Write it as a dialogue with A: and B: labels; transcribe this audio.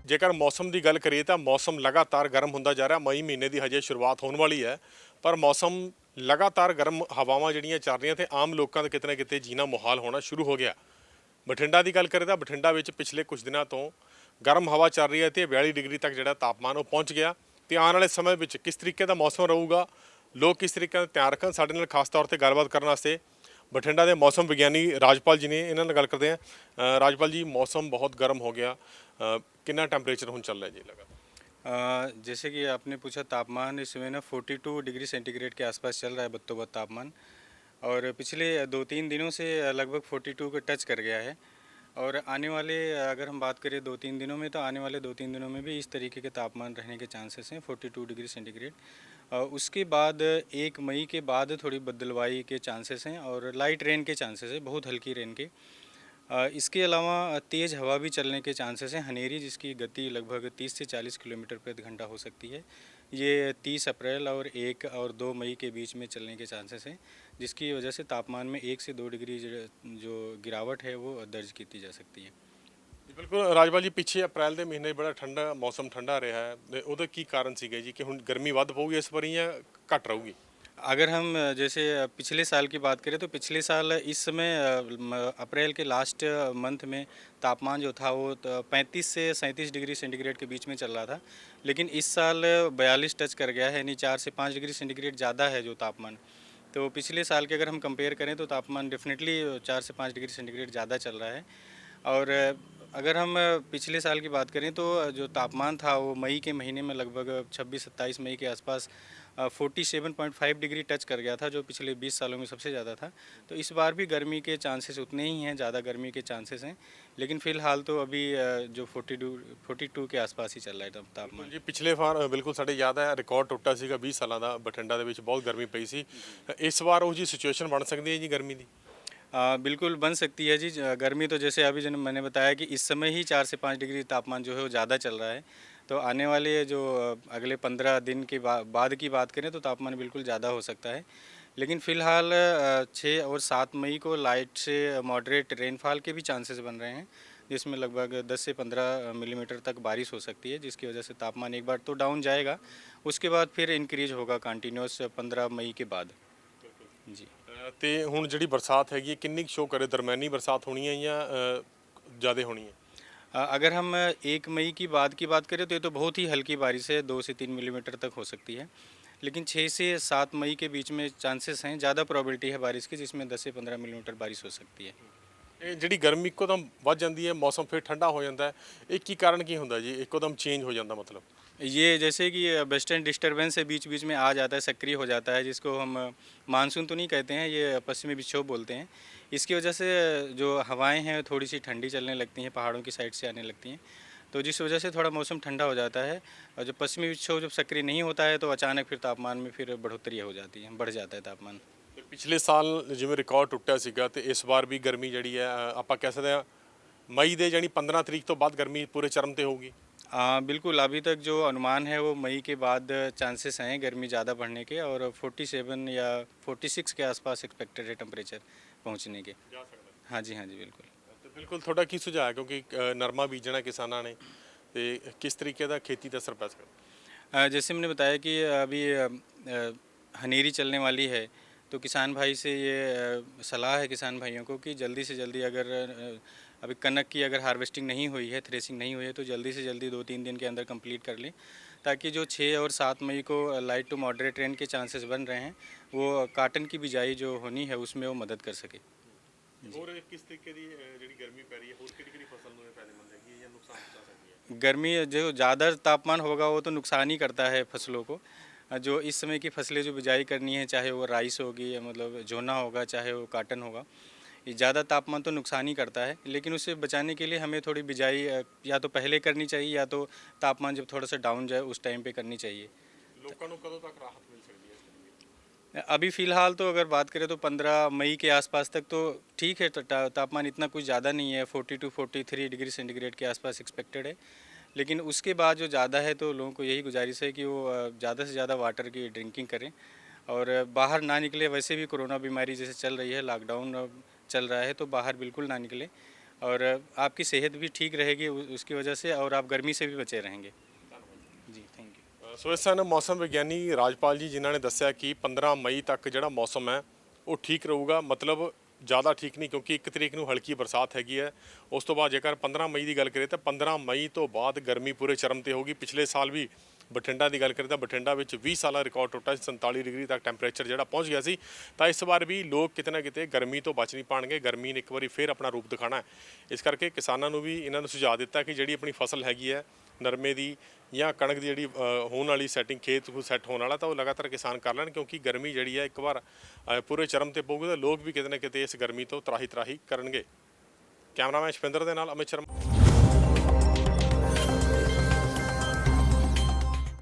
A: ਜੇਕਰ ਮੌਸਮ ਦੀ ਗੱਲ ਕਰੀਏ ਤਾਂ ਮੌਸਮ ਲਗਾਤਾਰ ਗਰਮ ਹੁੰਦਾ ਜਾ ਰਿਹਾ। ਮਈ ਮਹੀਨੇ ਦੀ ਹਜੇ ਸ਼ੁਰੂਆਤ ਹੋਣ ਵਾਲੀ ਹੈ, ਪਰ ਮੌਸਮ ਲਗਾਤਾਰ ਗਰਮ ਹਵਾਵਾਂ ਜਿਹੜੀਆਂ ਚੱਲ ਰਹੀਆਂ ਤੇ ਆਮ ਲੋਕਾਂ ਦਾ ਕਿਤੇ ਨਾ ਕਿਤੇ ਜੀਣਾ ਮੁਹਾਲ ਹੋਣਾ ਸ਼ੁਰੂ ਹੋ ਗਿਆ। ਬਠਿੰਡਾ ਦੀ ਗੱਲ ਕਰੀਏ ਤਾਂ ਬਠਿੰਡਾ ਵਿੱਚ ਪਿਛਲੇ ਕੁਝ ਦਿਨਾਂ ਤੋਂ ਗਰਮ ਹਵਾ ਚੱਲ ਰਹੀ ਹੈ ਤੇ 42 ਡਿਗਰੀ ਤੱਕ ਜਿਹੜਾ ਤਾਪਮਾਨ ਉਹ ਪਹੁੰਚ ਗਿਆ। ਤੇ ਆਉਣ ਵਾਲੇ ਸਮੇਂ ਵਿੱਚ ਕਿਸ ਤਰੀਕੇ ਦਾ ਮੌਸਮ ਰਹੂਗਾ, ਲੋਕ ਕਿਸ ਤਰੀਕੇ ਦਾ ਧਿਆਨ ਰੱਖਣ, ਸਾਡੇ ਨਾਲ ਖਾਸ ਤੌਰ ਤੇ ਗੱਲਬਾਤ ਕਰਨ ਵਾਸਤੇ ਬਠਿੰਡਾ ਦੇ ਮੌਸਮ ਵਿਗਿਆਨੀ ਰਾਜਪਾਲ ਜੀ ਨੇ, ਇਹਨਾਂ ਨਾਲ ਗੱਲ ਕਰਦੇ ਹਾਂ। ਰਾਜਪਾਲ ਜੀ, मौसम बहुत गर्म हो गया, कितना टेम्परेचर ਹੁਣ ਚੱਲ ਰਿਹਾ ਜੀ लगातार?
B: जैसे कि आपने पूछा, तापमान इस समय ना 42 डिग्री सेंटीग्रेड के आसपास चल रहा है बत्तोबत्त तापमान। और पिछले 2-3 दिनों से लगभग 42 को टच कर गया है। और आने वाले, अगर हम बात करें 2-3 दिनों में, तो आने वाले 2-3 दिनों में भी इस तरीके के तापमान रहने के चांसेस हैं, 42 डिग्री सेंटीग्रेड। उसके बाद 1 मई के बाद थोड़ी बदलवाई के चांसेस हैं और लाइट रेन के चांसेस हैं, बहुत हल्की रेन के। इसके अलावा तेज़ हवा भी चलने के चांसेस हैं, हनेरी जिसकी गति लगभग 30 से 40 किलोमीटर प्रति घंटा हो सकती है। ये 30 अप्रैल और 1 और 2 मई के बीच में चलने के चांसेस हैं, जिसकी वजह से तापमान में 1 से 2 डिग्री जो गिरावट है वो दर्ज की जा सकती है।
A: ਬਿਲਕੁਲ ਰਾਜਪਾਲ ਜੀ, ਪਿੱਛੇ ਅਪ੍ਰੈਲ ਦੇ ਮਹੀਨੇ ਬੜਾ ਠੰਡਾ ਮੌਸਮ ਠੰਡਾ ਰਿਹਾ ਹੈ ਤੇ ਉਹਦਾ ਕੀ ਕਾਰਨ ਸੀਗਾ ਜੀ ਕਿ ਹੁਣ ਗਰਮੀ ਵੱਧ ਪਊਗੀ ਇਸ ਵਾਰੀ ਜਾਂ ਘਟ ਰਹੂਗੀ?
B: अगर हम जैसे पिछले साल की बात करें तो पिछले साल इस समय अप्रैल के लास्ट मंथ में तापमान जो था वो 35 से 37 डिग्री सेंटीग्रेड के बीच में चल रहा था। लेकिन इस साल 42 टच कर गया है, यानी 4 से 5 डिग्री सेंटीग्रेड ज़्यादा है जो तापमान। तो पिछले साल के अगर हम कंपेयर करें तो तापमान डेफिनेटली 4 से 5 डिग्री सेंटीग्रेड ज़्यादा चल रहा है। और अगर हम पिछले साल की बात करें तो जो तापमान था वो मई के महीने में लगभग 26-27 मई के आसपास 47.5 डिग्री टच कर गया था, जो पिछले 20 सालों में सबसे ज़्यादा था। तो इस बार भी गर्मी के चांसेस उतने ही हैं, ज़्यादा गर्मी के चांसेस हैं। लेकिन फ़िलहाल तो अभी जो 42 के आसपास ही चल रहा है तापमान
A: ਜੀ ਪਿਛਲੇ ਵਾਰ ਬਿਲਕੁਲ ਸਾਡੇ ਯਾਦ ਹੈ ਰਿਕਾਰਡ ਟੁੱਟਾ ਸੀਗਾ 20 ਸਾਲਾਂ ਦਾ, ਬਠਿੰਡਾ ਦੇ ਵਿੱਚ ਬਹੁਤ ਗਰਮੀ ਪਈ ਸੀ। ਇਸ ਵਾਰ ਉਹ ਜੀ ਸਿਚੁਏਸ਼ਨ ਬਣ ਸਕਦੀ ਹੈ ਜੀ ਗਰਮੀ ਦੀ?
B: बिल्कुल बन सकती है जी। गर्मी तो जैसे अभी जो मैंने बताया कि इस समय ही 4 से 5 डिग्री तापमान जो है वो ज़्यादा चल रहा है। तो आने वाले जो अगले 15 दिन के बाद की बात करें तो तापमान बिल्कुल ज़्यादा हो सकता है। लेकिन फ़िलहाल 6 और 7 मई को लाइट से मॉडरेट रेनफॉल के भी चांसेस बन रहे हैं, जिसमें लगभग 10 से 15 मिलीमीटर तक बारिश हो सकती है, जिसकी वजह से तापमान एक बार तो डाउन जाएगा, उसके बाद फिर इंक्रीज होगा कंटिन्यूस 15 मई के बाद जी।
A: ਤੇ ਹੁਣ ਜਿਹੜੀ ਬਰਸਾਤ ਹੈਗੀ ਕਿੰਨੀ ਕੁ ਸ਼ੋ ਕਰੇ, ਦਰਮਿਆਨੀ ਬਰਸਾਤ ਹੋਣੀ ਹੈ ਜਾਂ ਜ਼ਿਆਦਾ ਹੋਣੀ ਹੈ?
B: अगर हम 1 मई की बात करें तो ये तो बहुत ही हल्की बारिश है, 2 से 3 मिलीमीटर तक हो सकती है। लेकिन 6 से 7 मई के बीच में चांसेस हैं, ज़्यादा प्रोबेबिलिटी है बारिश की, जिसमें 10 से 15 मिलीमीटर बारिश हो सकती है।
A: ਇਹ ਜਿਹੜੀ ਗਰਮੀ ਇੱਕੋਦਮ ਵੱਧ ਜਾਂਦੀ ਹੈ, ਮੌਸਮ ਫਿਰ ਠੰਡਾ ਹੋ ਜਾਂਦਾ ਹੈ, ਇਹ ਕੀ ਕਾਰਨ ਕੀ ਹੁੰਦਾ ਜੀ ਇੱਕੋਦਮ ਚੇਂਜ ਹੋ ਜਾਂਦਾ ਮਤਲਬ?
B: ये जैसे कि वेस्टर्न डिस्टर्बेंस है, बीच बीच में आ जाता है, सक्रिय हो जाता है, जिसको हम मानसून तो नहीं कहते हैं, ये पश्चिमी विक्षोभ बोलते हैं। इसकी वजह से जो हवाएं हैं थोड़ी सी ठंडी चलने लगती हैं, पहाड़ों की साइड से आने लगती हैं, तो जिस वजह से थोड़ा मौसम ठंडा हो जाता है। और जब पश्चिमी विक्षोभ जब सक्रिय नहीं होता है तो अचानक फिर तापमान में फिर बढ़ोतरी हो जाती है, बढ़ जाता है तापमान।
A: ਤੇ ਪਿਛਲੇ ਸਾਲ ਜਿਵੇਂ ਰਿਕਾਰਡ ਟੁੱਟਿਆ ਸੀਗਾ ਤੇ ਇਸ ਵਾਰ ਵੀ ਗਰਮੀ ਜਿਹੜੀ ਹੈ ਆਪਾਂ ਕਹਿ ਸਕਦੇ ਹਾਂ ਮਈ ਦੇ ਜਾਨੀ 15 ਤਰੀਕ ਤੋਂ ਬਾਅਦ ਗਰਮੀ ਪੂਰੇ ਚਰਮ ਤੇ ਹੋਊਗੀ?
B: बिल्कुल, अभी तक जो अनुमान है वो मई के बाद चांसेस हैं गर्मी ज़्यादा बढ़ने के, और 47 या 46 के आसपास एक्सपेक्टेड है टेम्परेचर पहुंचने के।
A: ਜਾ ਸਕਦਾ।
B: हाँ जी, हाँ जी, बिल्कुल।
A: ਤੇ ਬਿਲਕੁਲ ਤੁਹਾਡਾ ਕੀ ਸੁਝਾਅ ਹੈ, ਕਿਉਂਕਿ ਨਰਮਾ ਬੀਜਣਾ ਕਿਸਾਨਾਂ ਨੇ ਤੇ ਕਿਸ ਤਰੀਕੇ ਦਾ ਖੇਤੀ ਤੇ ਅਸਰ ਪੈ ਸਕਦਾ?
B: जैसे मैंने बताया कि अभी हनेरी चलने वाली है, तो किसान भाई से ये सलाह है किसान भाइयों को कि जल्दी से जल्दी, अगर अभी कनक की अगर हार्वेस्टिंग नहीं हुई है, थ्रेसिंग नहीं हुई है, तो जल्दी से जल्दी 2-3 दिन के अंदर कंप्लीट कर लें, ताकि जो 6 और 7 मई को लाइट टू मॉडरेट रेन के चांसेस बन रहे हैं, वो काटन की बिजाई जो होनी है उसमें वो मदद कर सके।
A: ਹੋਰ ਕਿਸ ਤਰੀਕੇ ਦੀ ਜਿਹੜੀ ਗਰਮੀ ਪੈ ਰਹੀ ਹੈ, ਹੋਰ ਕਿਹੜੀ ਕਿਹੜੀ ਫਸਲ ਨੂੰ ਫਾਇਦੇਮੰਦ ਹੈਗੀ ਹੈ ਜਾਂ ਨੁਕਸਾਨ ਪਹੁੰਚਾ ਸਕਦੀ ਹੈ?
B: गर्मी जो ज़्यादा तापमान होगा वो तो नुकसान ही करता है फसलों को। जो इस समय की फसलें जो बिजाई करनी है, चाहे वो राइस होगी या मतलब जोना होगा, चाहे वो काटन होगा, ये ज़्यादा तापमान तो नुकसान ही करता है। लेकिन उससे बचाने के लिए हमें थोड़ी बिजाई या तो पहले करनी चाहिए, या तो तापमान जब थोड़ा सा डाउन जाए उस टाइम पे करनी चाहिए।
A: ਲੋਕਾਂ ਨੂੰ कदों तक राहत मिल सकती है इस गर्मी?
B: अभी फ़िलहाल तो अगर बात करें तो 15 मई के आसपास तक तो ठीक है, तो तापमान इतना कुछ ज़्यादा नहीं है, 42-43 डिग्री सेंटीग्रेड के आसपास एक्सपेक्टेड है। लेकिन उसके बाद जो ज़्यादा है तो लोगों को यही गुजारिश है कि वो ज़्यादा से ज़्यादा वाटर की ड्रिंकिंग करें और बाहर ना निकले। वैसे भी कोरोना बीमारी जैसे चल रही है, लॉकडाउन चल रहा है, तो बाहर बिल्कुल ना निकले और आपकी सेहत भी ठीक रहेगी उसकी वजह से, और आप गर्मी से भी बचे रहेंगे। जी, थैंक यू।
A: ਸੋ ਇਸ ਸਨ ਮੌਸਮ ਵਿਗਿਆਨੀ ਰਾਜਪਾਲ ਜੀ, ਜਿਨ੍ਹਾਂ ਨੇ ਦੱਸਿਆ ਕਿ 15 ਮਈ ਤੱਕ ਜਿਹੜਾ ਮੌਸਮ ਹੈ ਉਹ ਠੀਕ ਰਹੂਗਾ। ਮਤਲਬ ਜ਼ਿਆਦਾ ਠੀਕ ਨਹੀਂ, ਕਿਉਂਕਿ 1 ਤਰੀਕ ਨੂੰ ਹਲਕੀ ਬਰਸਾਤ ਹੈਗੀ ਹੈ। ਉਸ ਤੋਂ ਬਾਅਦ ਜੇਕਰ 15 ਮਈ ਦੀ ਗੱਲ ਕਰੀਏ ਤਾਂ 15 ਮਈ ਤੋਂ ਬਾਅਦ ਗਰਮੀ ਪੂਰੇ ਚਰਮ ਤੇ ਹੋਗੀ। ਪਿਛਲੇ ਸਾਲ ਵੀ ਬਠਿੰਡਾ ਦੀ ਗੱਲ ਕਰੀਏ ਤਾਂ ਬਠਿੰਡਾ ਵਿੱਚ 20 ਸਾਲਾ ਰਿਕਾਰਡ ਟੁੱਟਾ ਸੀ, 47 ਡਿਗਰੀ ਤੱਕ ਟੈਂਪਰੇਚਰ ਜਿਹੜਾ ਪਹੁੰਚ ਗਿਆ ਸੀ। ਤਾਂ ਇਸ ਵਾਰ ਵੀ ਲੋਕ ਕਿਤੇ ਨਾ ਕਿਤੇ ਗਰਮੀ ਤੋਂ ਬਚ ਨਹੀਂ ਪਾਣਗੇ। ਗਰਮੀ ਨੇ ਇੱਕ ਵਾਰੀ ਫੇਰ ਆਪਣਾ ਰੂਪ ਦਿਖਾਣਾ ਹੈ। ਇਸ ਕਰਕੇ ਕਿਸਾਨਾਂ ਨੂੰ ਵੀ ਇਹਨਾਂ ਨੂੰ ਸੁਝਾਅ ਦਿੱਤਾ ਕਿ ਜਿਹੜੀ ਆਪਣੀ ਫਸਲ ਹੈਗੀ ਹੈ ਨਰਮੇ ਦੀ ਜਾਂ ਕਣਕ ਦੀ, ਜਿਹੜੀ ਹੋਣ ਵਾਲੀ ਸੈਟਿੰਗ, ਖੇਤ ਸੈੱਟ ਹੋਣ ਵਾਲਾ, ਤਾਂ ਉਹ ਲਗਾਤਾਰ ਕਿਸਾਨ ਕਰ ਲੈਣ, ਕਿਉਂਕਿ ਗਰਮੀ ਜਿਹੜੀ ਹੈ ਇੱਕ ਵਾਰ ਪੂਰੇ ਚਰਮ ਤੇ ਪਊਗੀ ਤਾਂ ਲੋਕ ਵੀ ਕਿਤੇ ਨਾ ਕਿਤੇ ਇਸ ਗਰਮੀ ਤੋਂ ਤਰਾਹੀ ਕਰਨਗੇ। ਕੈਮਰਾਮੈਨ ਸ਼ਪਿੰਦਰ ਦੇ ਨਾਲ ਅਮਿਤ ਸ਼ਰਮਾ।